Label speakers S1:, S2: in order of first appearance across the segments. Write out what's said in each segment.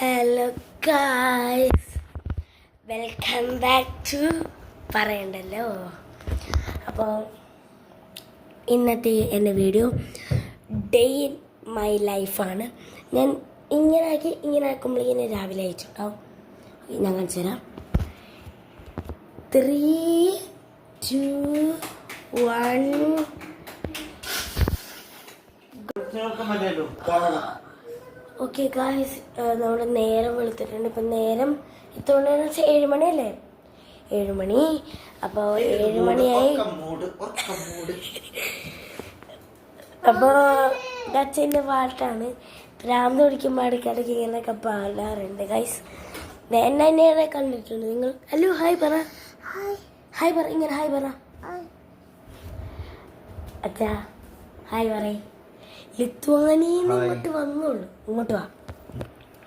S1: Hello guys, welcome back to പറയണ്ടല്ലോ. അപ്പോൾ ഇന്നത്തെ എൻ്റെ വീഡിയോ ഡേ ഇൻ മൈ ലൈഫാണ്. ഞാൻ ഇങ്ങനെ ആക്കുമ്പോഴേക്കിനെ രാവിലെ അയച്ചിട്ടുണ്ടാവും. ഞാൻ കാണിച്ചു തരാം. 3, 2, 1. ഓക്കെ ഗായ്സ്, നമ്മുടെ നേരം വെളുത്തിട്ടുണ്ട്. ഇപ്പം നേരം ഇത്തോണ്ടെന്ന് വെച്ചാൽ 7 മണിയല്ലേ? 7 മണി. അപ്പോൾ 7 മണിയായി. അപ്പോൾ അച്ഛൻ്റെ പാട്ടാണ്. ഭ്രാന്ത് പിടിക്കുമ്പോൾ ഇടയ്ക്കിടയ്ക്ക് ഇങ്ങനെയൊക്കെ പാടാറുണ്ട് ഗൈസ്. എന്നെ കണ്ടിട്ടുണ്ട് നിങ്ങൾ. ഹലോ, ഹായ് പറ. ഹായ് പറ, ഇങ്ങനെ ഹായ് പറ. അച്ഛാ ഹായ് പറയ്. ലിത്വാനിന്ന് ഇങ്ങോട്ട് വന്നോളൂ. ഇങ്ങോട്ട് വാ,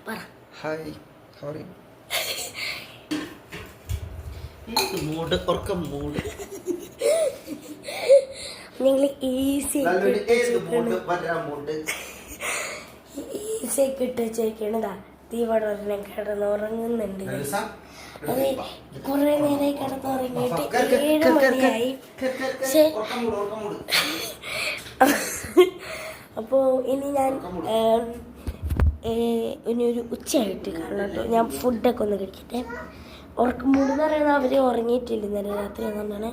S1: പറ
S2: ഹായ്.
S1: നിങ്ങൾ ഈസി ഇട്ട് വെച്ചേക്കണതാ. തീവടനെ കിടന്നുറങ്ങുന്നുണ്ട്. അത് കുറെ നേരമായി കിടന്നുറങ്ങിയിട്ട് 7 മണിയായി. അപ്പോൾ ഇനി ഞാൻ ഇനി ഒരു ഉച്ചയായിട്ട് കാണാം കേട്ടോ. ഞാൻ ഫുഡൊക്കെ ഒന്ന് കഴിക്കട്ടെ. ഉറക്കം മൂടെന്ന് പറയുന്നത് അവർ ഉറങ്ങിയിട്ടില്ല ഇന്നലെ രാത്രി. അതുകൊണ്ടാണ്